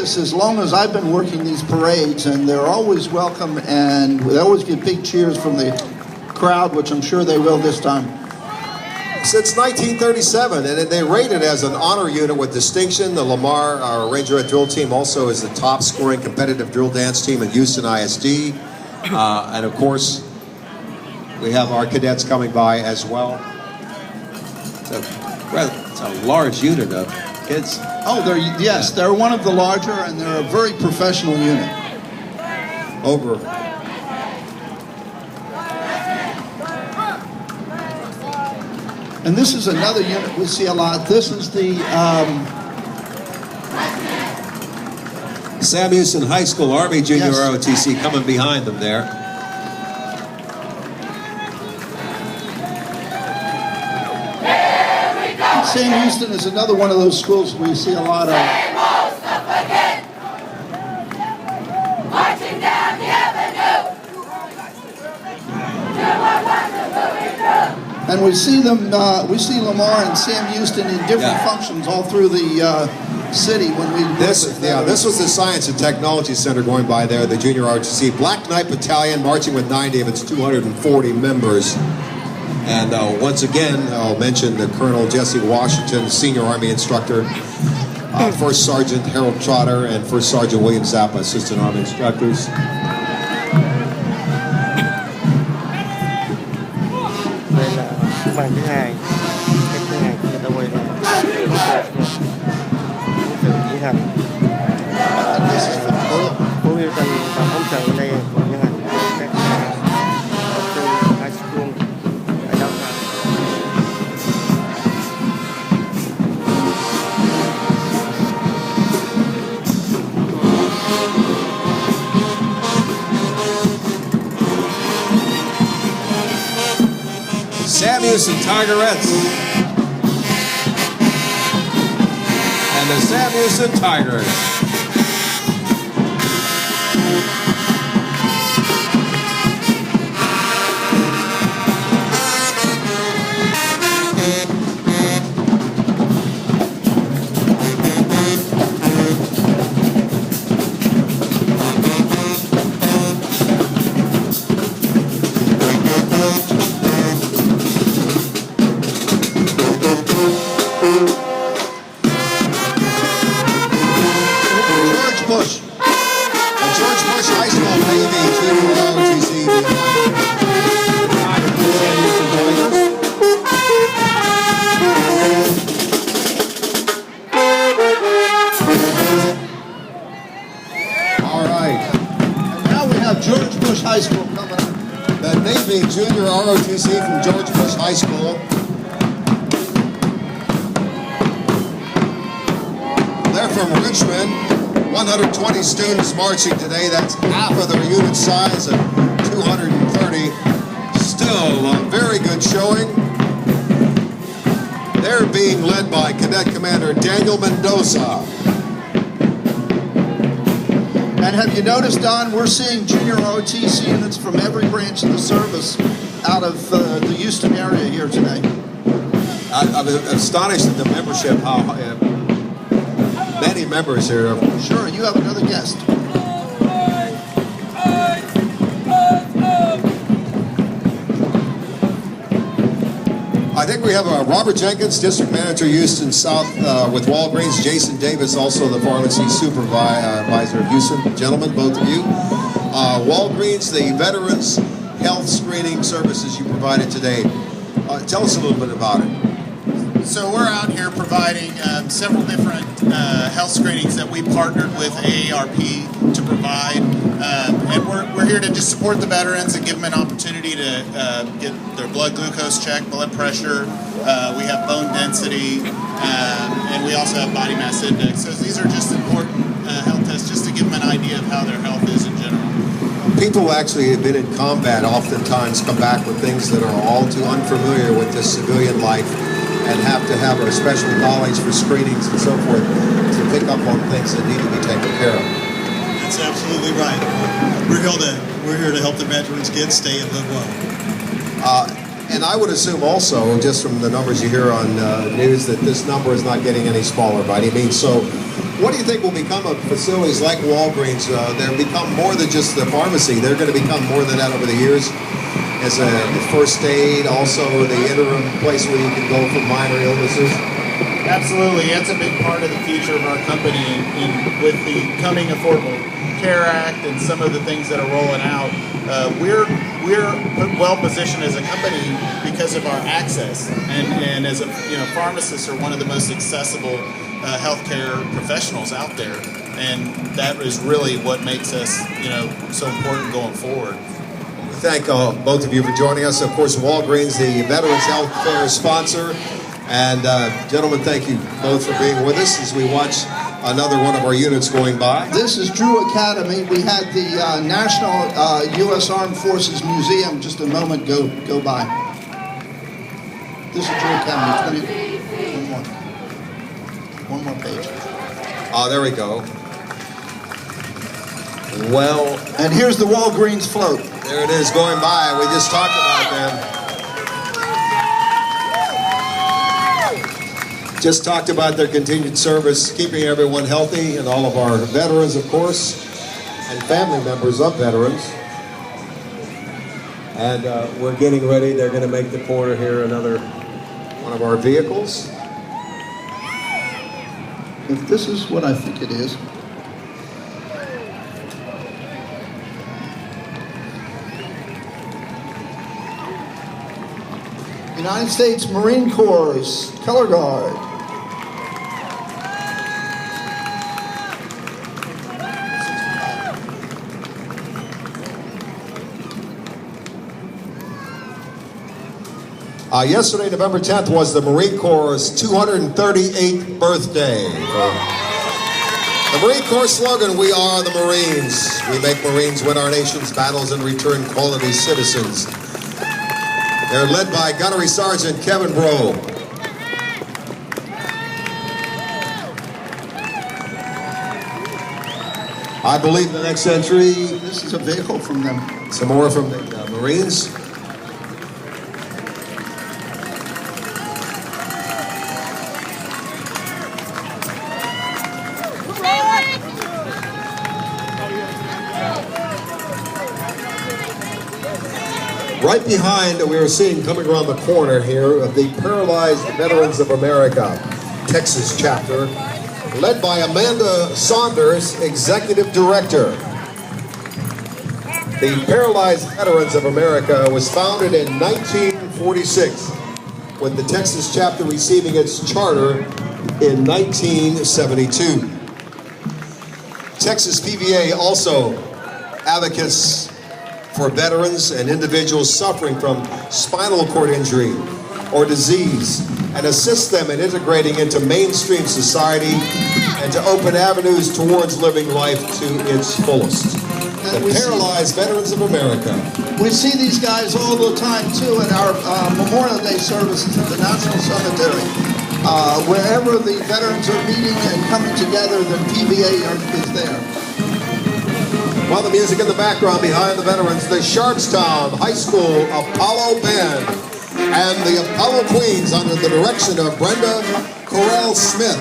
this as long as I've been working these parades, and they're always welcome, and they always get big cheers from the crowd, which I'm sure they will this time. Since 1937, and they rate it as an honor unit with distinction. The Lamar, our Rangerette drill team, also is the top scoring competitive drill dance team at Houston ISD. And of course, we have our cadets coming by as well. It's a large unit of kids. Oh, they're one of the larger, and they're a very professional unit. Over. And this is another unit we see a lot. This is the Sam Houston High School Army Junior ROTC coming behind them there. Sam Houston is another one of those schools we see a lot of. Marching down the avenue. And we see them. We see Lamar and Sam Houston in different functions all through the city when we. This was the Science and Technology Center going by there, the Junior ROTC Black Knight Battalion, marching with 90 of its 240 members. And once again, I'll mention the Colonel Jesse Washington, Senior Army Instructor, First Sergeant Harold Trotter, and First Sergeant William Zappa, Assistant Army Instructors. Bài thứ hai, cách thứ hai người ta quay lại sự chỉ hành Phú Hiếu Tân và phóng sự ở đây của nhân hành các học sinh high school ở đâu ra. Sam Houston Tigerettes and the Sam Houston Tigers. High School coming up. The Navy Junior ROTC from George Bush High School. They're from Richmond. 120 students marching today. That's half of their unit size of 230. Still a very good showing. They're being led by Cadet Commander Daniel Mendoza. And have you noticed, Don, we're seeing junior ROTC units from every branch of the service out of the Houston area here today. I'm astonished at the membership, how many members here. Sure, you have another guest. I think we have Robert Jenkins, District Manager, Houston South with Walgreens. Jason Davis, also the Pharmacy Supervisor of Houston. Gentlemen, both of you. Walgreens, the Veterans Health Screening Services you provided today. Tell us a little bit about it. So we're out here providing several different health screenings that we partnered with AARP to provide. And we're here to just support the veterans and give them an opportunity to get their blood glucose checked, blood pressure. We have bone density, and we also have body mass index. So these are just important health tests just to give them an idea of how their health is in general. People actually have been in combat oftentimes come back with things that are all too unfamiliar with this civilian life and have to have a special knowledge for screenings and so forth to pick up on things that need to be taken care of. That's absolutely right. We're here to help the veterans kids stay and live well. And I would assume also, just from the numbers you hear on news, that this number is not getting any smaller by any means. So What do you think will become of facilities like Walgreens? They'll become more than just the pharmacy. They're going to become more than that over the years. As a first aid, also the interim place where you can go for minor illnesses. Absolutely, that's a big part of the future of our company, and with the coming Affordable Care Act and some of the things that are rolling out, we're well positioned as a company because of our access, and as a pharmacists are one of the most accessible healthcare professionals out there, and that is really what makes us so important going forward. Thank both of you for joining us. Of course, Walgreens, the Veterans Health Fair sponsor. And gentlemen, thank you both for being with us as we watch another one of our units going by. This is Drew Academy. We had the National U.S. Armed Forces Museum just a moment go by. This is Drew Academy. One more page. Oh, there we go. Well, and here's the Walgreens float. There it is going by. We just talked about them. Just talked about their continued service, keeping everyone healthy, and all of our veterans, of course, and family members of veterans. And we're getting ready. They're going to make the corner here, another one of our vehicles. If this is what I think it is. United States Marine Corps Color Guard. Yesterday, November 10th, was the Marine Corps' 238th birthday. The Marine Corps slogan, "We are the Marines. We make Marines win our nation's battles and return quality citizens." They're led by Gunnery Sergeant Kevin Bro. I believe the next entry. This is a vehicle from them. Some more from the Marines. Right behind, we are seeing coming around the corner here of the Paralyzed Veterans of America, Texas chapter, led by Amanda Saunders, Executive Director. The Paralyzed Veterans of America was founded in 1946, with the Texas chapter receiving its charter in 1972. Texas PVA also advocates for veterans and individuals suffering from spinal cord injury or disease, and assist them in integrating into mainstream society and to open avenues towards living life to its fullest. The Paralyzed Veterans of America. We see these guys all the time too at our Memorial Day services at the National Cemetery. Wherever the veterans are meeting and coming together, the PVA is there. While the music in the background behind the veterans, the Sharpstown High School Apollo Band and the Apollo Queens under the direction of Brenda Correll Smith.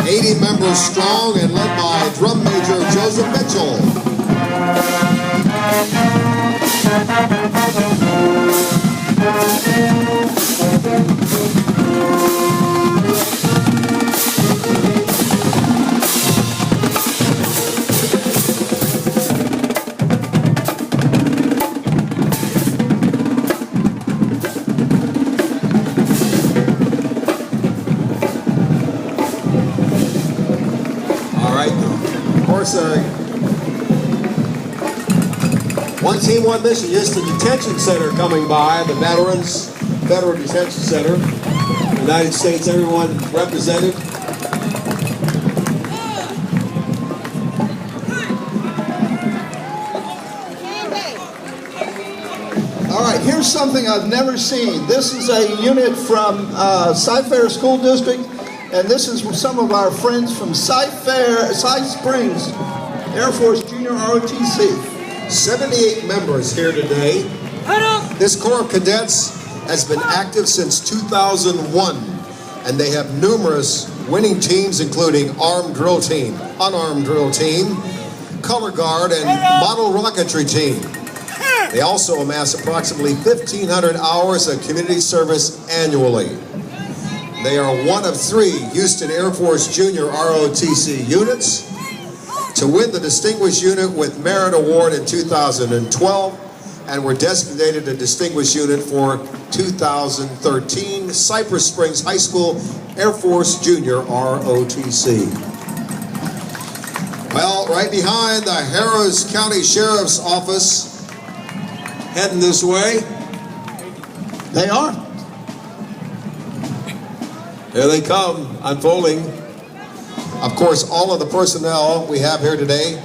80 members strong and led by drum major Joseph Mitchell. One team, one mission. Just the detention center coming by, the Veteran Detention Center. United States, everyone represented. All right, here's something I've never seen. This is a unit from Cy-Fair School District, and this is from some of our friends from Cy Springs Air Force Junior ROTC. 78 members here today. This Corps of Cadets has been active since 2001 and they have numerous winning teams, including armed drill team, unarmed drill team, color guard, and model rocketry team. They also amass approximately 1,500 hours of community service annually. They are one of 3 Houston Air Force Junior ROTC units to win the Distinguished Unit with Merit Award in 2012, and were designated a Distinguished Unit for 2013 Cypress Springs High School Air Force Junior ROTC. Well, right behind the Harris County Sheriff's Office, heading this way. They are. Here they come, unfolding. Of course, all of the personnel we have here today,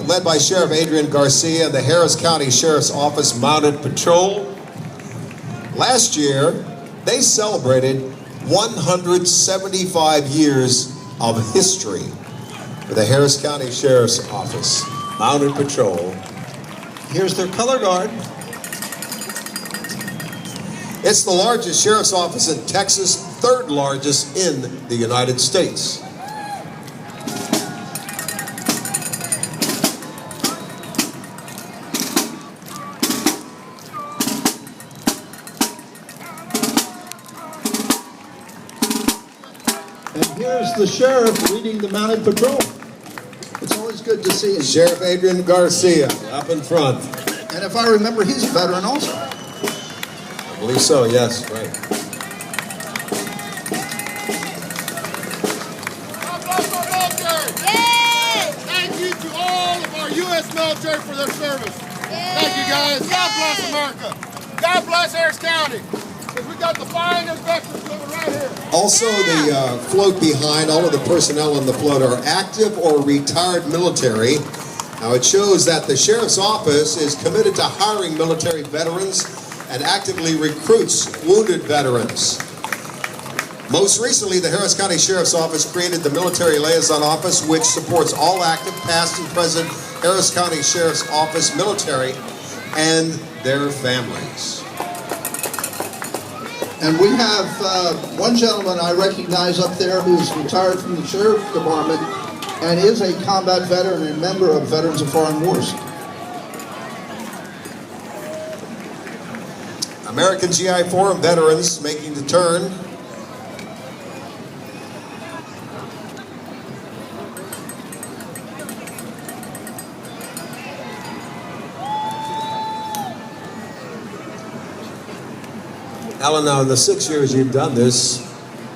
led by Sheriff Adrian Garcia and the Harris County Sheriff's Office Mounted Patrol. Last year, they celebrated 175 years of history for the Harris County Sheriff's Office Mounted Patrol. Here's their color guard. It's the largest sheriff's office in Texas, 3rd largest in the United States. And here's the sheriff leading the mounted patrol. It's always good to see him. Sheriff Adrian Garcia up in front. And if I remember, he's a veteran also. I believe so, yes, right. God bless our military. Yay! Thank you to all of our U.S. military for their service. Thank you, guys. God bless America. God bless Harris County. Because we got the finest veterans living right here. Also, the float behind, all of the personnel on the float are active or retired military. Now, it shows that the Sheriff's Office is committed to hiring military veterans and actively recruits wounded veterans. Most recently, the Harris County Sheriff's Office created the Military Liaison Office, which supports all active, past, and present Harris County Sheriff's Office military and their families. And we have one gentleman I recognize up there who's retired from the Sheriff's Department and is a combat veteran and member of Veterans of Foreign Wars. American GI Forum veterans making the turn. Alan, now in the 6 years you've done this,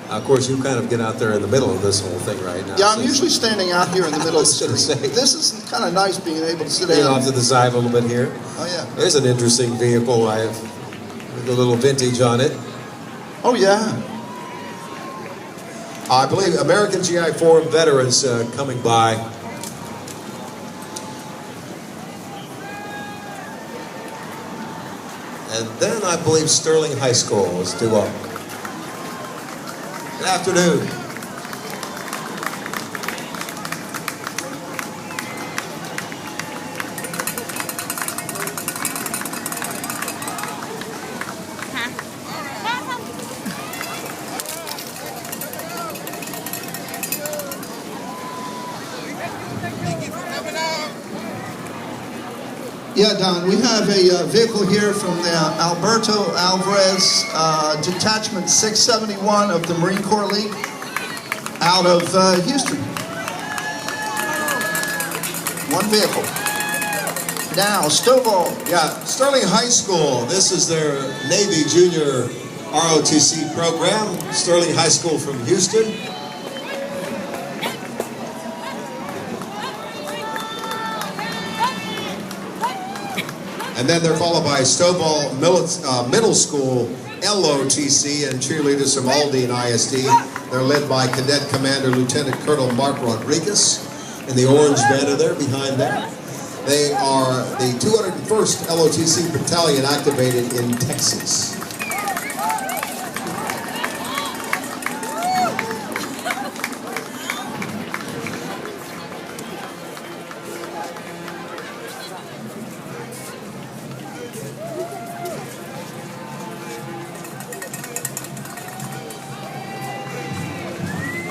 of course you kind of get out there in the middle of this whole thing right now. Yeah, I'm usually standing out here in the middle of the I was street. gonna say. This is kind of nice being able to sit Get down. off to the side a little bit here. Oh, yeah. There's an interesting vehicle. I have a little vintage on it. Oh, yeah. I believe American GI Forum veterans coming by. And then I believe Sterling High School is due up. Good afternoon. Yeah, Don, we have a vehicle here from the Alberto Alvarez Detachment 671 of the Marine Corps League out of Houston. One vehicle. Now, Stovall. Yeah, Sterling High School. This is their Navy Junior ROTC program. Sterling High School from Houston. And then they're followed by Stovall Middle School, LOTC, and cheerleaders from Aldine ISD. They're led by Cadet Commander Lieutenant Colonel Mark Rodriguez in the orange banner there behind there. They are the 201st LOTC Battalion activated in Texas.